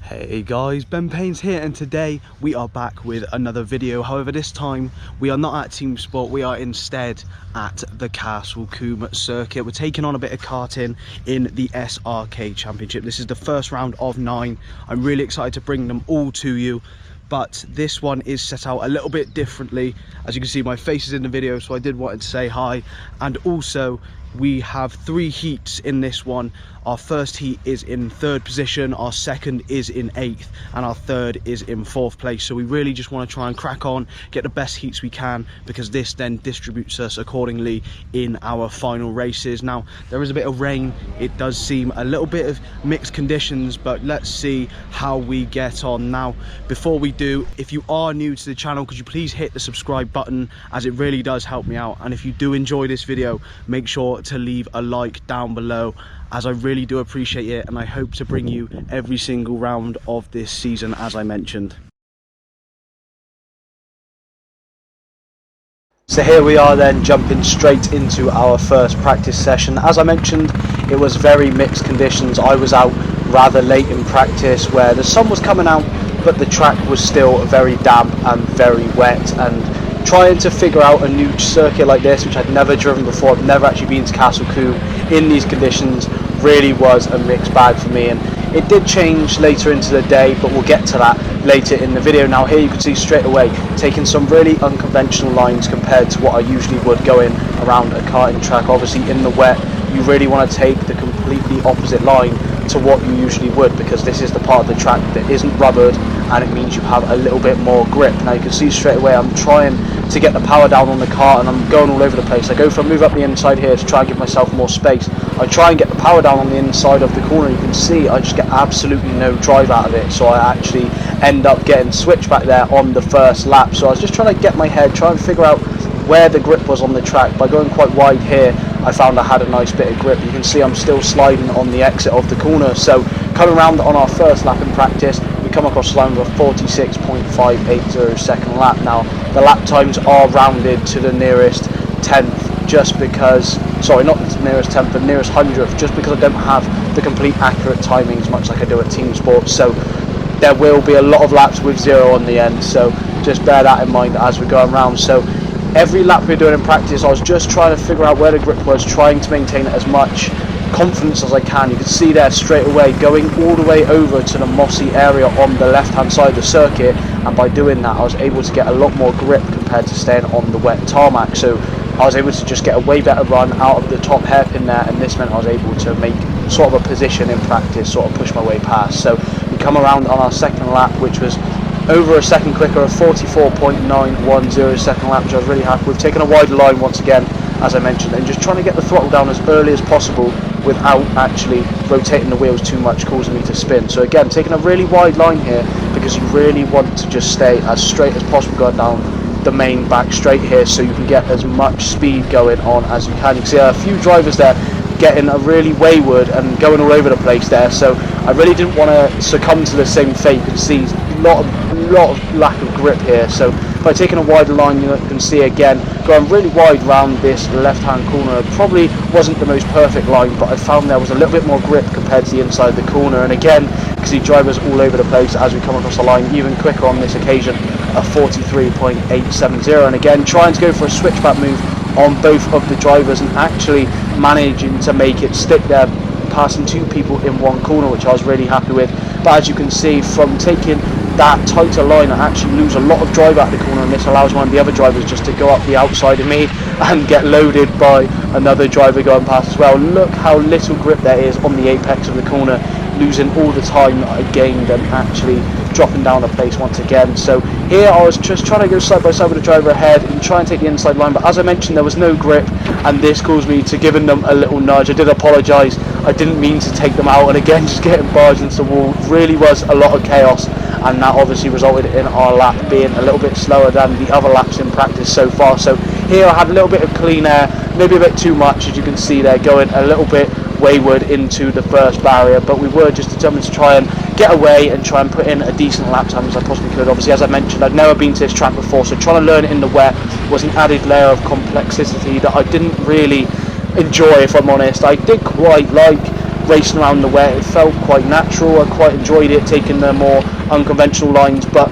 Hey guys, Ben Paynes here, and today we are back with another video. However, this time we are not at Team Sport, we are instead at the Castle Combe circuit. We're taking on a bit of karting in the SRK Championship. This is the first round of 9. I'm really excited to bring them all to you, but this one is set out a little bit differently. As you can see, my face is in the video, so I did want to say hi. And also, we have 3 heats in this one. Our first heat is in 3rd position, our second is in 8th, and our third is in 4th place. So we really just want to try and crack on, get the best heats we can, because this then distributes us accordingly in our final races. Now, there is a bit of rain. It does seem a little bit of mixed conditions, but let's see how we get on. Now, before we do, if you are new to the channel, could you please hit the subscribe button, as it really does help me out. And if you do enjoy this video, make sure to leave a like down below, as I really do appreciate it, and I hope to bring you every single round of this season, as I mentioned. So here we are then, jumping straight into our first practice session. As I mentioned, it was very mixed conditions. I was out rather late in practice where the sun was coming out, but the track was still very damp and very wet, and trying to figure out a new circuit like this, which I'd never driven before, I've never actually been to Castle Combe in these conditions, really was a mixed bag for me. And it did change later into the day, but we'll get to that later in the video. Now here you can see straight away, taking some really unconventional lines compared to what I usually would going around a karting track. Obviously in the wet, you really want to take the completely opposite line to what you usually would, because this is the part of the track that isn't rubbered, and it means you have a little bit more grip. Now you can see straight away I'm trying to get the power down on the car, and I'm going all over the place. I go for a move up the inside here to try and give myself more space. I try and get the power down on the inside of the corner. You can see I just get absolutely no drive out of it, so I actually end up getting switched back there on the first lap. So I was just trying to get my head, try and figure out where the grip was on the track. By going quite wide here, I found I had a nice bit of grip. You can see I'm still sliding on the exit of the corner. So coming around on our first lap in practice, we come across the line with a 46.580 second lap. Now the lap times are rounded to the nearest 10th, just because, sorry, not the nearest 10th, but nearest 100th, just because I don't have the complete accurate timings much like I do at Team Sports. So there will be a lot of laps with 0 on the end, so just bear that in mind as we're going around. So every lap we're doing in practice, I was just trying to figure out where the grip was, trying to maintain as much confidence as I can. You can see there straight away, going all the way over to the mossy area on the left hand side of the circuit, and by doing that I was able to get a lot more grip compared to staying on the wet tarmac. So I was able to just get a way better run out of the top hairpin there, and this meant I was able to make sort of a position in practice, sort of push my way past. So we come around on our second lap, which was over a second quicker, a 44.910 second lap, which I was really happy with. Taking a wider line once again, as I mentioned, and just trying to get the throttle down as early as possible without actually rotating the wheels too much, causing me to spin. So again, taking a really wide line here, because you really want to just stay as straight as possible going down the main back straight here, so you can get as much speed going on as you can. You can see a few drivers there getting a really wayward and going all over the place there, so I really didn't want to succumb to the same fate. You can see a lot of lack of grip here. So by taking a wider line, you can see again going really wide round this left hand corner. It probably wasn't the most perfect line, but I found there was a little bit more grip compared to the inside of the corner. And again, because the drivers all over the place as we come across the line, even quicker on this occasion, a 43.870, and again trying to go for a switchback move on both of the drivers, and actually managing to make it stick there, passing 2 people in one corner, which I was really happy with. But as you can see, from taking that tighter line, I actually lose a lot of drive out of the corner, and this allows one of the other drivers just to go up the outside of me and get loaded by another driver going past as well. Look how little grip there is on the apex of the corner, losing all the time that I gained and actually dropping down a place once again. So here I was just trying to go side by side with the driver ahead and try and take the inside line, but as I mentioned, there was no grip, and this caused me to giving them a little nudge. I did apologise, I didn't mean to take them out, and again just getting barged into the wall. Really was a lot of chaos, and that obviously resulted in our lap being a little bit slower than the other laps in practice so far. So here I had a little bit of clean air, maybe a bit too much, as you can see there, going a little bit wayward into the first barrier, but we were just determined to try and get away and try and put in a decent lap time as I possibly could. Obviously, as I mentioned, I'd never been to this track before, so trying to learn it in the wet was an added layer of complexity that I didn't really enjoy, if I'm honest. I did quite like racing around the wet. It felt quite natural. I quite enjoyed it, taking the more unconventional lines, but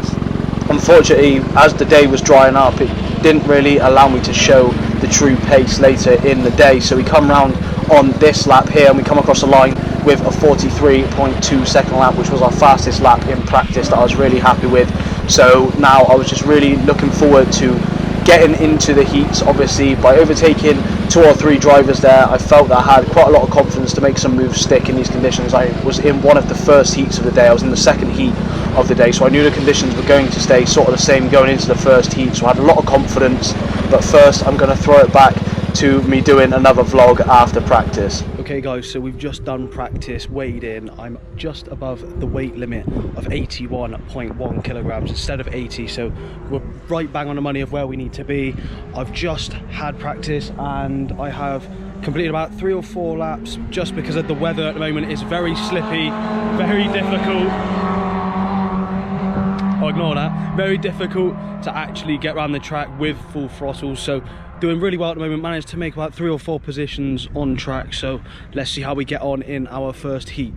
unfortunately, as the day was drying up, it didn't really allow me to show the true pace later in the day. So we come round on this lap here and we come across the line with a 43.2 second lap, which was our fastest lap in practice that I was really happy with. So now I was just really looking forward to getting into the heats. Obviously, by overtaking 2 or 3 drivers there, I felt that I had quite a lot of confidence to make some moves stick in these conditions. I was in one of the first heats of the day. I was in the second heat of the day, so I knew the conditions were going to stay sort of the same going into the first heat, so I had a lot of confidence. But first, I'm going to throw it back to me doing another vlog after practice. Okay guys, so we've just done practice, weighed in. I'm just above the weight limit of 81.1 kilograms instead of 80, so we're right bang on the money of where we need to be. I've just had practice and I have completed about 3 or 4 laps just because of the weather at the moment. It's very slippy, very difficult. Oh, ignore that. Very difficult to actually get around the track with full throttle, so doing really well at the moment. Managed to make about 3 or 4 positions on track, so let's see how we get on in our first heat.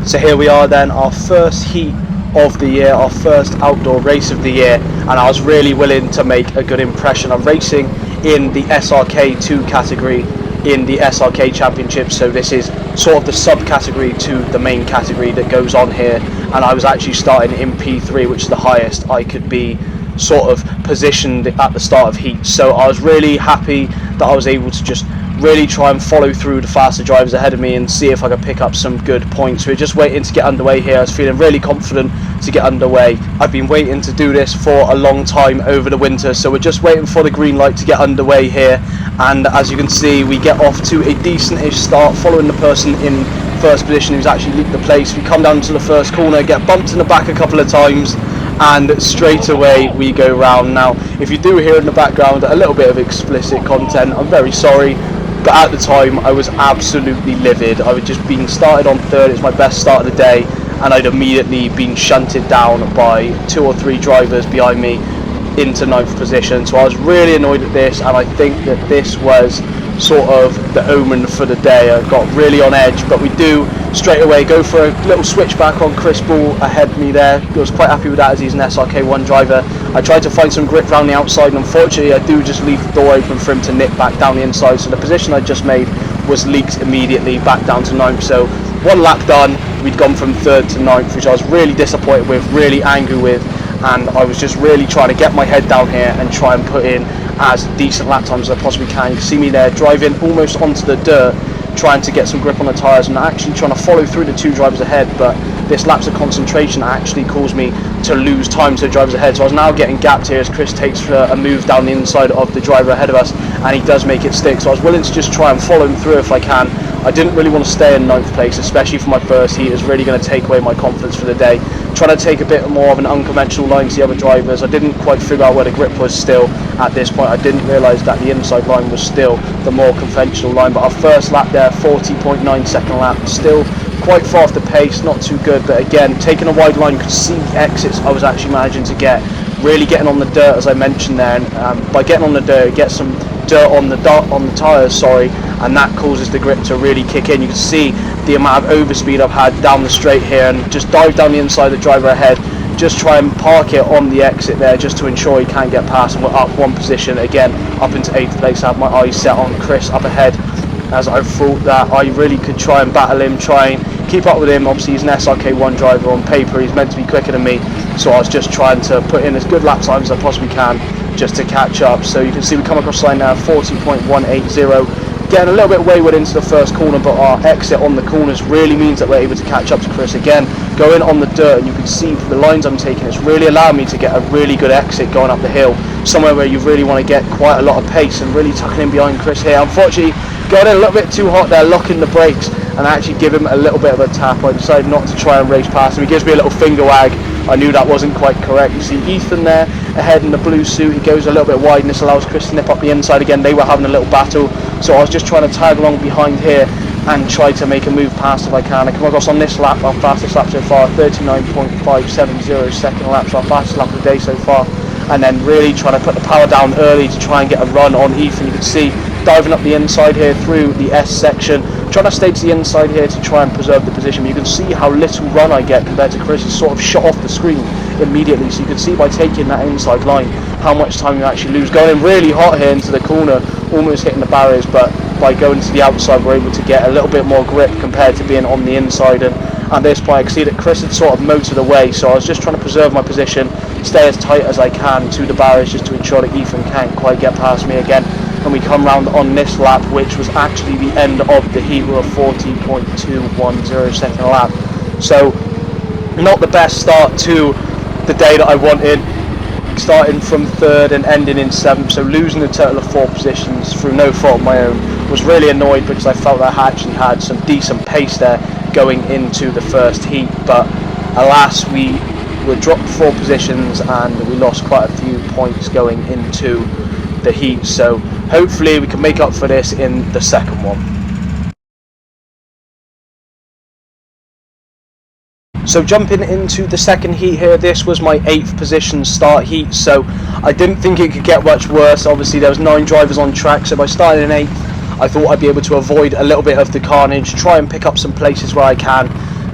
So here we are then, our first heat of the year, our first outdoor race of the year, and I was really willing to make a good impression. I'm racing in the SRK 2 category in the SRK Championship, so this is sort of the subcategory to the main category that goes on here, and I was actually starting in P3, which is the highest I could be sort of positioned at the start of heats. So I was really happy that I was able to just really try and follow through the faster drivers ahead of me and see if I could pick up some good points. We're just waiting to get underway here. I was feeling really confident to get underway. I've been waiting to do this for a long time over the winter, so we're just waiting for the green light to get underway here, and as you can see, we get off to a decent-ish start following the person in first position who's actually leaked the place. We come down to the first corner, get bumped in the back a couple of times, and straight away we go round. Now, if you do hear in the background a little bit of explicit content, I'm very sorry, but at the time I was absolutely livid. I was just being started on third. It's my best start of the day, and I'd immediately been shunted down by 2 or 3 drivers behind me into 9th position. So I was really annoyed at this, and I think that this was sort of the omen for the day. I got really on edge, but we do straight away go for a little switchback on Chris Ball ahead of me there. I was quite happy with that as he's an SRK1 driver. I tried to find some grip around the outside, and unfortunately I do just leave the door open for him to nip back down the inside, so the position I just made was leaked immediately back down to 9th. So 1 lap done, we'd gone from 3rd to 9th, which I was really disappointed with, really angry with, and I was just really trying to get my head down here and try and put in as decent lap times as I possibly can. You can see me there driving almost onto the dirt, trying to get some grip on the tyres, and actually trying to follow through the 2 drivers ahead, but this lapse of concentration actually caused me to lose time to the drivers ahead. So I was now getting gapped here as Chris takes a move down the inside of the driver ahead of us, and he does make it stick. So I was willing to just try and follow him through if I can. I didn't really want to stay in 9th place, especially for my first heat. It was really going to take away my confidence for the day. Trying to take a bit more of an unconventional line to the other drivers. I didn't quite figure out where the grip was still at this point. I didn't realise that the inside line was still the more conventional line, but our first lap there, 40.9 second lap, still quite far off the pace, not too good, but again, taking a wide line, could see the exits I was actually managing to get, really getting on the dirt as I mentioned there, and by getting on the dirt, get some dirt on the tyres, and that causes the grip to really kick in. You can see the amount of overspeed I've had down the straight here, and just dive down the inside of the driver ahead, just try and park it on the exit there just to ensure he can't get past, and we're up 1 position again, up into 8th place. I have my eyes set on Chris up ahead, as I thought that I really could try and battle him, try and keep up with him. Obviously he's an SRK1 driver, on paper he's meant to be quicker than me, so I was just trying to put in as good lap times as I possibly can just to catch up. So you can see we come across the line now, 40.180, getting a little bit wayward into the first corner, but our exit on the corners really means that we're able to catch up to Chris again, going on the dirt, and you can see from the lines I'm taking, it's really allowed me to get a really good exit going up the hill, somewhere where you really want to get quite a lot of pace, and really tucking in behind Chris here. Unfortunately, got in a little bit too hot there, locking the brakes, and I actually give him a little bit of a tap. I decided not to try and race past him. He gives me a little finger wag. I knew that wasn't quite correct. You see Ethan there ahead in the blue suit, he goes a little bit wide, and this allows Chris to nip up the inside again. They were having a little battle, so I was just trying to tag along behind here and try to make a move past if I can. I come across on this lap, our fastest lap so far, 39.570 second lap, so our fastest lap of the day so far, and then really trying to put the power down early to try and get a run on Ethan. You can see diving up the inside here through the S section, trying to stay to the inside here to try and preserve the position. You can see how little run I get compared to Chris. He's sort of shot off the screen immediately, so you can see by taking that inside line how much time you actually lose. Going in really hot here into the corner, almost hitting the barriers, but by going to the outside we're able to get a little bit more grip compared to being on the inside. And at this point I could see that Chris had sort of motored away, so I was just trying to preserve my position, stay as tight as I can to the barriers just to ensure that Ethan can't quite get past me again. And we come round on this lap, which was actually the end of the heat. We were 40.210 second lap, so not the best start to the day that I wanted, starting from third and ending in seventh, so losing a total of 4 positions through no fault of my own. Was really annoyed because I felt that I actually had some decent pace there going into the first heat, but alas, we were dropped 4 positions and we lost quite a few points going into the heat, so hopefully we can make up for this in the second one. So jumping into the second heat here, this was my 8th position start heat, so I didn't think it could get much worse. Obviously there was 9 drivers on track, so by starting in 8th I thought I'd be able to avoid a little bit of the carnage, try and pick up some places where I can,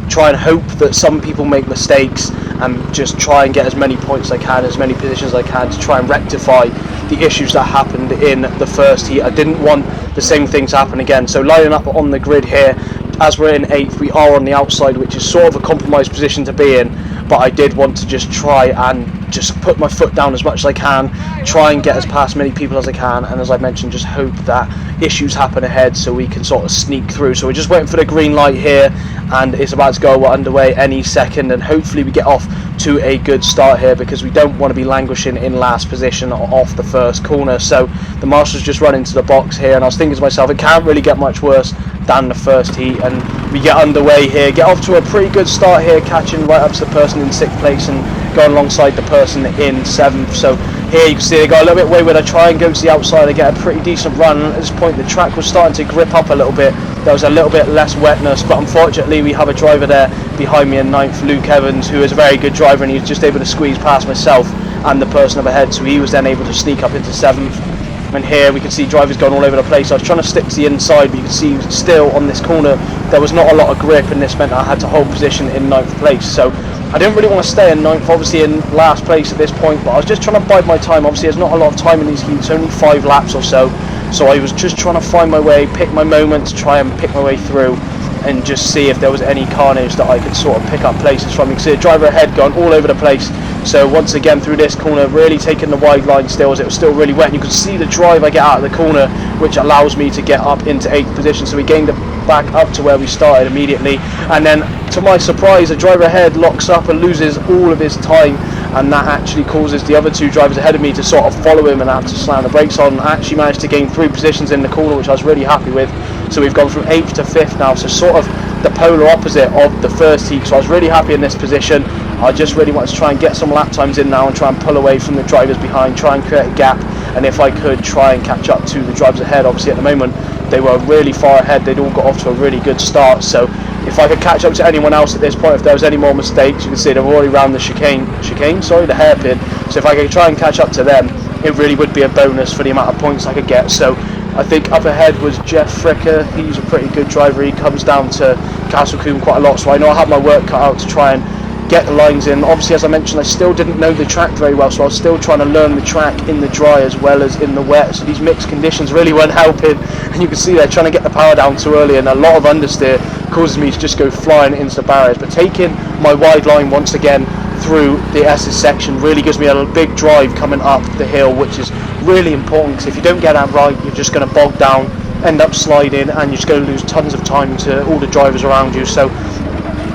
try and hope that some people make mistakes, and just try and get as many points as I can, as many positions as I can, to try and rectify the issues that happened in the first heat. I didn't want the same things to happen again, so lining up on the grid here, as we're in 8th, we are on the outside, which is sort of a compromised position to be in, but I did want to just try and just put my foot down as much as I can, try and get as past many people as I can, and as I mentioned, just hope that issues happen ahead so we can sort of sneak through. So we're just waiting for the green light here, and it's about to go underway any second, and hopefully we get off to a good start here, because we don't want to be languishing in last position off the first corner. So the marshal's just run into the box here, and I was thinking to myself, it can't really get much worse than the first heat, and we get underway here, get off to a pretty good start here, catching right up to the person in 6th place and going alongside the person in 7th. So here you can see they got a little bit wayward. I try and go to the outside, I get a pretty decent run, and at this point the track was starting to grip up a little bit. There was a little bit less wetness, but unfortunately we have a driver there behind me in 9th, Luke Evans, who is a very good driver, and he was just able to squeeze past myself and the person up ahead, so he was then able to sneak up into 7th. And here we can see drivers going all over the place. I was trying to stick to the inside, but you can see still on this corner there was not a lot of grip, and this meant I had to hold position in 9th place. So I didn't really want to stay in 9th, obviously in last place at this point, but I was just trying to bide my time. Obviously there's not a lot of time in these heats, only 5 laps or so, so I was just trying to find my way, pick my moments, try and pick my way through, and just see if there was any carnage that I could sort of pick up places from. You can see a driver ahead going all over the place, so once again through this corner, really taking the wide line still, as it was still really wet, and you can see the drive I get out of the corner, which allows me to get up into 8th position. So we gained back up to where we started immediately, and then to my surprise the driver ahead locks up and loses all of his time, and that actually causes the other 2 drivers ahead of me to sort of follow him and have to slam the brakes on. I actually managed to gain 3 positions in the corner, which I was really happy with. So we've gone from 8th to 5th now, so sort of the polar opposite of the first heat, so I was really happy in this position. I just really wanted to try and get some lap times in now and try and pull away from the drivers behind, try and create a gap, and if I could try and catch up to the drivers ahead. Obviously at the moment they were really far ahead, they'd all got off to a really good start, so if I could catch up to anyone else at this point, if there was any more mistakes, you can see they've already round the the hairpin, so if I could try and catch up to them, it really would be a bonus for the amount of points I could get. So I think up ahead was Jeff Fricker. He's a pretty good driver, he comes down to Castle Combe quite a lot, so I know I have my work cut out to try and get the lines in. Obviously, as I mentioned, I still didn't know the track very well, so I was still trying to learn the track in the dry as well as in the wet, so these mixed conditions really weren't helping, and you can see they're trying to get the power down too early, and a lot of understeer causes me to just go flying into the barriers. But taking my wide line once again through the S's section really gives me a big drive coming up the hill, which is really important, because if you don't get that right, you're just going to bog down, end up sliding, and you're just going to lose tons of time to all the drivers around you. So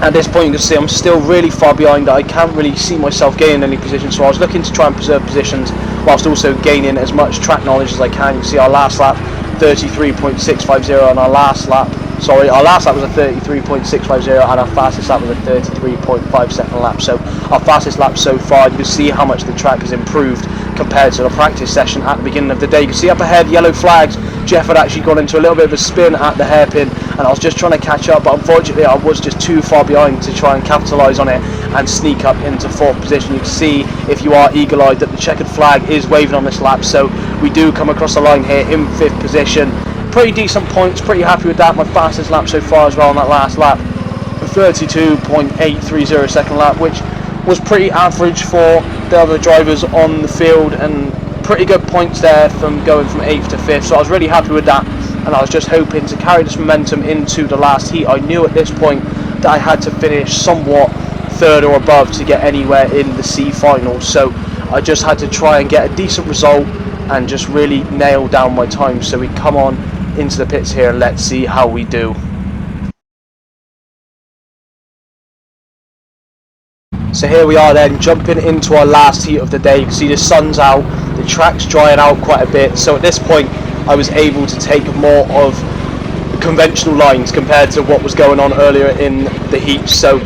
at this point you can see I'm still really far behind. I can't really see myself gaining any position, so I was looking to try and preserve positions whilst also gaining as much track knowledge as I can. You can see our last lap 33.650, and our last lap was a 33.650, and our fastest lap was a 33.5 second lap. So our fastest lap so far. You can see how much the track has improved compared to the practice session at the beginning of the day. You can see up ahead, yellow flags. Jeff had actually gone into a little bit of a spin at the hairpin, and I was just trying to catch up, but unfortunately I was just too far behind to try and capitalise on it and sneak up into 4th position. You can see, if you are eagle-eyed, that the checkered flag is waving on this lap, so we do come across the line here in 5th position. Pretty decent points, pretty happy with that. My fastest lap so far as well on that last lap, a 32.830 second lap, which was pretty average for the other drivers on the field, and pretty good points there from going from 8th to 5th, so I was really happy with that, and I was just hoping to carry this momentum into the last heat. I knew at this point that I had to finish somewhat 3rd or above to get anywhere in the C final, so I just had to try and get a decent result and just really nail down my time. So we come on into the pits here and let's see how we do. So here we are then, jumping into our last heat of the day. You can see the sun's out, the track's drying out quite a bit, so at this point I was able to take more of conventional lines compared to what was going on earlier in the heats. So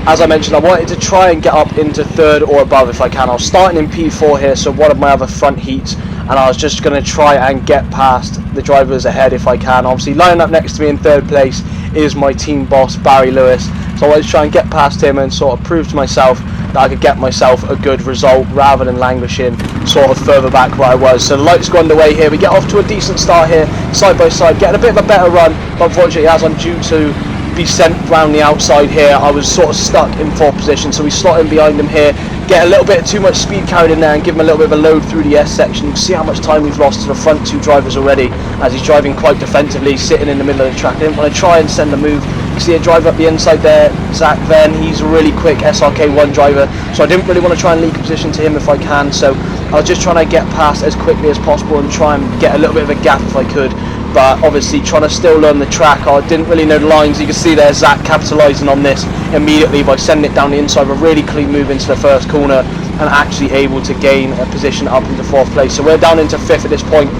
as I mentioned, I wanted to try and get up into 3rd or above if I can. I was starting in P4 here, so one of my other front heats, and I was just going to try and get past the drivers ahead if I can. Obviously lining up next to me in 3rd place is my team boss Barry Lewis, so I wanted to try and get past him and sort of prove to myself that I could get myself a good result rather than languishing sort of further back where I was. So the lights go underway here, we get off to a decent start here, side by side, getting a bit of a better run, but unfortunately as I'm due to be sent round the outside here, I was sort of stuck in 4th position, so we slot in behind him here, get a little bit too much speed carried in there and give him a little bit of a load through the S section. You can see how much time we've lost to the front 2 drivers already as he's driving quite defensively, sitting in the middle of the track. I didn't want to try and send a move. You see a driver up the inside there, Zach Venn, he's a really quick SRK1 driver, so I didn't really want to try and leak a position to him if I can, so I was just trying to get past as quickly as possible and try and get a little bit of a gap if I could. But obviously trying to still learn the track, I didn't really know the lines. You can see there Zach capitalising on this immediately by sending it down the inside, a really clean move into the first corner and actually able to gain a position up into 4th place. So we're down into 5th at this point,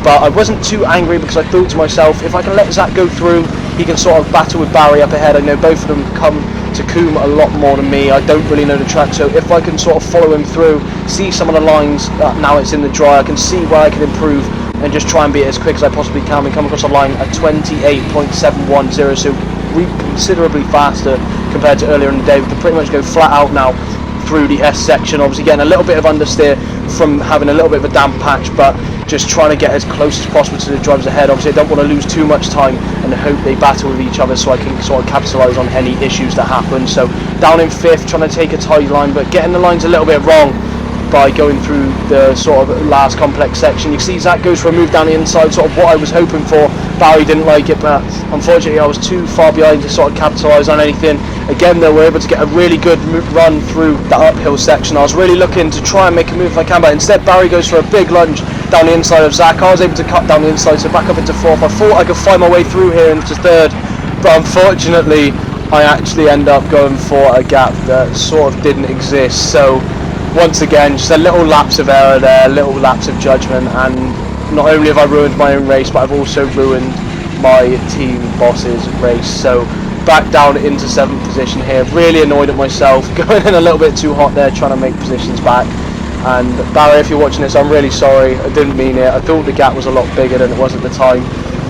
but I wasn't too angry because I thought to myself, if I can let Zach go through, he can sort of battle with Barry up ahead. I know both of them come to Combe a lot more than me. I don't really know the track, so if I can sort of follow him through, see some of the lines, now it's in the dry, I can see where I can improve and just try and be it as quick as I possibly can. We come across a line at 28.710, so considerably faster compared to earlier in the day. We can pretty much go flat out now through the S section, obviously getting a little bit of understeer from having a little bit of a damp patch, but just trying to get as close as possible to the drivers ahead. Obviously I don't want to lose too much time and hope they battle with each other, so I can sort of capitalise on any issues that happen. So down in 5th, trying to take a tight line, but getting the lines a little bit wrong by going through the sort of last complex section. You see Zach goes for a move down the inside, sort of what I was hoping for. Barry didn't like it, but unfortunately I was too far behind to sort of capitalise on anything. Again though, we're able to get a really good run through the uphill section. I was really looking to try and make a move if I can, but instead Barry goes for a big lunge down the inside of Zach. I was able to cut down the inside, so back up into 4th. I thought I could find my way through here into 3rd, but unfortunately I actually end up going for a gap that sort of didn't exist. So once again, just a little lapse of error there, a little lapse of judgment, and not only have I ruined my own race, but I've also ruined my team boss's race. So back down into 7th position here, really annoyed at myself, going in a little bit too hot there, trying to make positions back. And Barry, if you're watching this, I'm really sorry, I didn't mean it. I thought the gap was a lot bigger than it was at the time,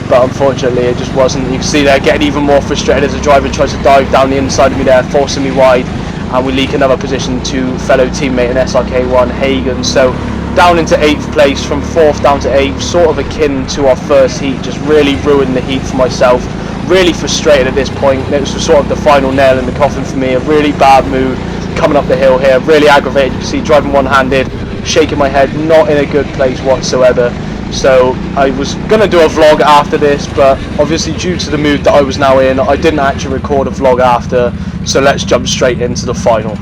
but unfortunately it just wasn't. You can see there, getting even more frustrated as the driver tries to dive down the inside of me there, forcing me wide. And we leak another position to fellow teammate in SRK1, Hagen. So down into 8th place, from 4th down to 8th, sort of akin to our first heat, just really ruined the heat for myself. Really frustrated at this point. It was sort of the final nail in the coffin for me, a really bad mood coming up the hill here, really aggravated. You can see driving one-handed, shaking my head, not in a good place whatsoever. So I was going to do a vlog after this, but obviously due to the mood that I was now in, I didn't actually record a vlog after, so let's jump straight into the final.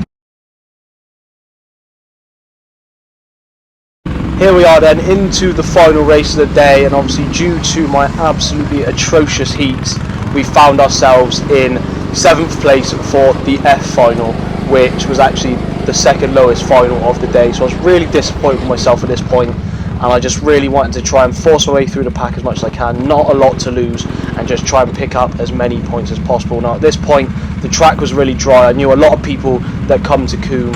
Here we are then, into the final race of the day, and obviously due to my absolutely atrocious heats, we found ourselves in 7th place for the F final, which was actually the 2nd lowest final of the day. So I was really disappointed with myself at this point, and I just really wanted to try and force my way through the pack as much as I can, not a lot to lose, and just try and pick up as many points as possible. Now at this point the track was really dry. I knew a lot of people that come to Combe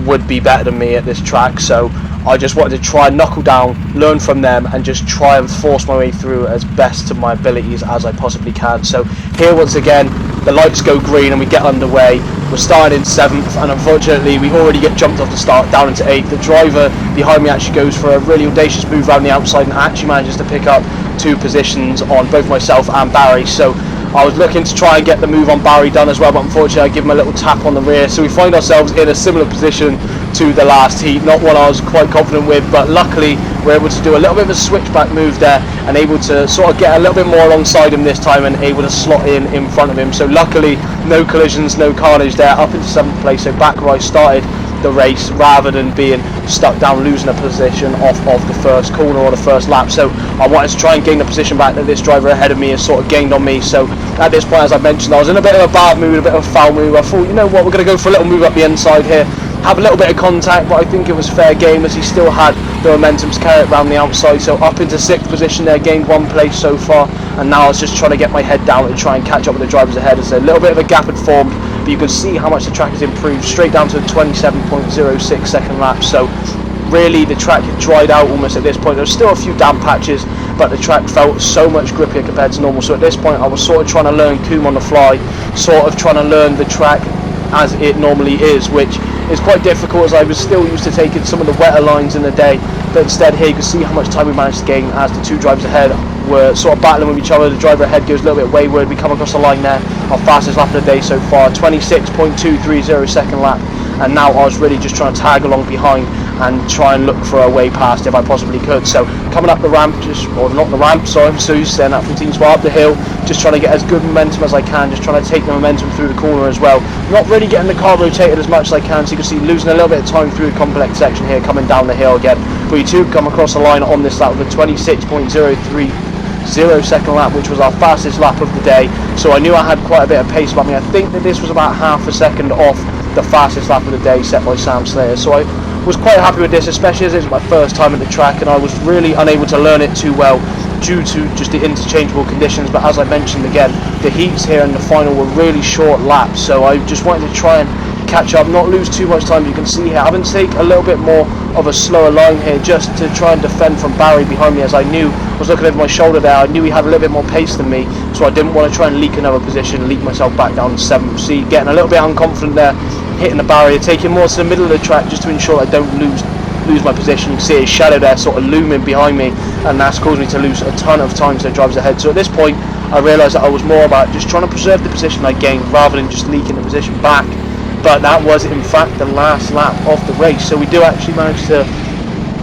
would be better than me at this track, so I just wanted to try and knuckle down, learn from them, and just try and force my way through as best to my abilities as I possibly can. So here once again the lights go green and we get underway. We're starting in 7th, and unfortunately we already get jumped off the start down into 8th. The driver behind me actually goes for a really audacious move around the outside and actually manages to pick up 2 positions on both myself and Barry. So I was looking to try and get the move on Barry done as well, but unfortunately I give him a little tap on the rear. So we find ourselves in a similar position to the last heat, not one I was quite confident with, but luckily we're able to do a little bit of a switchback move there and able to sort of get a little bit more alongside him this time and able to slot in front of him. So luckily no collisions, no carnage there, up into 7th place, so back where I started the race rather than being stuck down losing a position off of the first corner or the first lap. So I wanted to try and gain the position back that this driver ahead of me has sort of gained on me. So at this point, as I mentioned, I was in a bit of a bad mood, a bit of a foul mood. I thought, you know what, we're going to go for a little move up the inside here, have a little bit of contact, but I think it was fair game as he still had the momentum to carry it around the outside. So up into 6th position there, gained 1 place so far, and now I was just trying to get my head down and try and catch up with the drivers ahead. As a little bit of a gap had formed, but you can see how much the track has improved, straight down to a 27.06 second lap. So really the track had dried out almost at this point. There was still a few damp patches, but the track felt so much grippier compared to normal. So at this point I was sort of trying to learn Combe on the fly, sort of trying to learn the track as it normally is, which is quite difficult as I was still used to taking some of the wetter lines in the day. But instead here you can see how much time we managed to gain as the 2 drivers ahead were sort of battling with each other. The driver ahead goes a little bit wayward. We come across the line there, our fastest lap of the day so far, 26.230 second lap, and now I was really just trying to tag along behind and try and look for a way past if I possibly could. So coming up the ramp, or not the ramp, sorry, I'm so used to saying that 15 spot, up the hill, just trying to get as good momentum as I can, just trying to take the momentum through the corner as well. Not really getting the car rotated as much as I can, so you can see losing a little bit of time through the complex section here, coming down the hill again. But you too come across the line on this lap with a 26.030 second lap, which was our fastest lap of the day. So I knew I had quite a bit of pace about me. I think that this was about half a second off the fastest lap of the day set by Sam Slater. So I was quite happy with this, especially as it was my first time at the track and I was really unable to learn it too well due to just the interchangeable conditions. But as I mentioned again, the heats here in the final were really short laps, so I just wanted to try and catch up, not lose too much time. You can see here having to take a little bit more of a slower line here just to try and defend from Barry behind me, as I knew, I was looking over my shoulder there, I knew he had a little bit more pace than me, so I didn't want to try and leak another position, leak myself back down to 7th. See, getting a little bit unconfident there, hitting the barrier, taking more to the middle of the track just to ensure I don't lose my position. You can see his shadow there sort of looming behind me, and that's caused me to lose a ton of time to the drivers ahead. So at this point I realised that I was more about just trying to preserve the position I gained rather than just leaking the position back. But that was in fact the last lap of the race, so we do actually manage to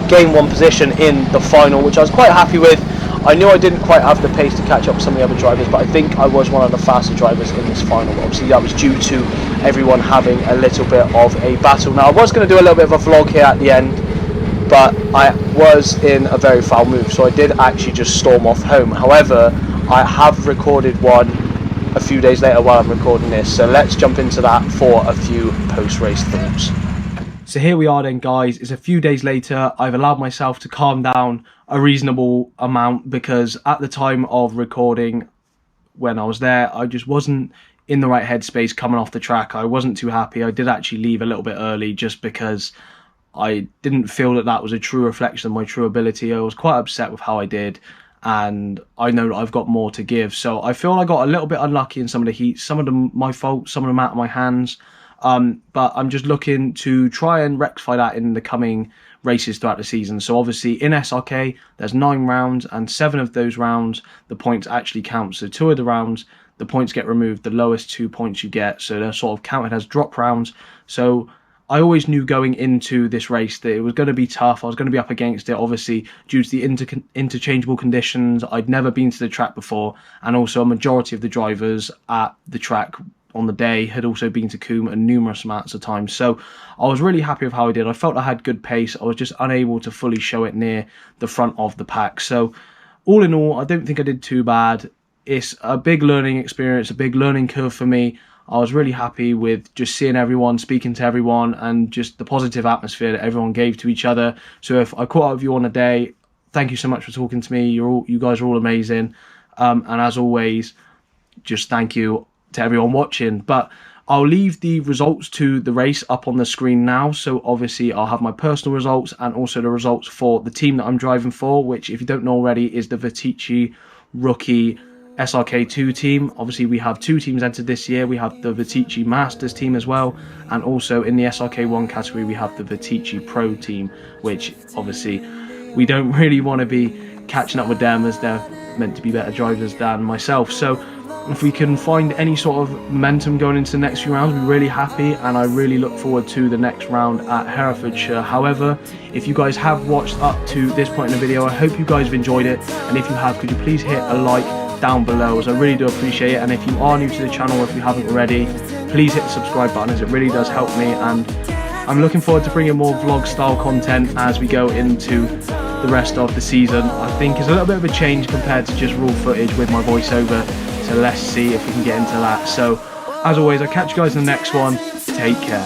gain 1 position in the final, which I was quite happy with. I knew I didn't quite have the pace to catch up with some of the other drivers, but I think I was one of the faster drivers in this final. Obviously that was due to everyone having a little bit of a battle. Now I was going to do a little bit of a vlog here at the end, but I was in a very foul mood, so I did actually just storm off home. However, I have recorded one a few days later while I'm recording this, so let's jump into that for a few post-race thoughts. So here we are then, guys. It's a few days later. I've allowed myself to calm down a reasonable amount because at the time of recording, when I was there, I just wasn't in the right headspace coming off the track. I wasn't too happy. I did actually leave a little bit early just because I didn't feel that that was a true reflection of my true ability. I was quite upset with how I did, and I know that I've got more to give. So I feel I got a little bit unlucky in some of the heats, some of them my fault, some of them out of my hands. But I'm just looking to try and rectify that in the coming races throughout the season. So obviously in SRK there's 9 rounds, and 7 of those rounds the points actually count. So 2 of the rounds the points get removed, the lowest 2 points you get, so they're sort of counted as drop rounds. So I always knew going into this race that it was going to be tough. I was going to be up against it, obviously, due to the interchangeable conditions. I'd never been to the track before, and also a majority of the drivers at the track on the day had also been to Combe a numerous amounts of times. So I was really happy with how I did. I felt I had good pace. I was just unable to fully show it near the front of the pack. So all in all, I don't think I did too bad. It's a big learning experience, a big learning curve for me. I was really happy with just seeing everyone, speaking to everyone, and just the positive atmosphere that everyone gave to each other. So if I caught up with you on a day, thank you so much for talking to me. You guys are all amazing. And as always, just thank you to everyone watching. But I'll leave the results to the race up on the screen now. So obviously I'll have my personal results and also the results for the team that I'm driving for, which, if you don't know already, is the Vertici Rookie SRK2 team. Obviously we have 2 teams entered this year. We have the Vitici Masters team as well, and also in the SRK1 category we have the Vitici Pro team, which obviously we don't really want to be catching up with them, as they're meant to be better drivers than myself. So if we can find any sort of momentum going into the next few rounds, we're really happy, and I really look forward to the next round at Herefordshire. However, if you guys have watched up to this point in the video, I hope you guys have enjoyed it, and if you have, could you please hit a like down below, as I really do appreciate it. And if you are new to the channel, or if you haven't already, please hit the subscribe button, as it really does help me, and I'm looking forward to bringing more vlog style content as we go into the rest of the season. I think it's a little bit of a change compared to just raw footage with my voiceover, so let's see if we can get into that. So as always, I'll catch you guys in the next one. Take care.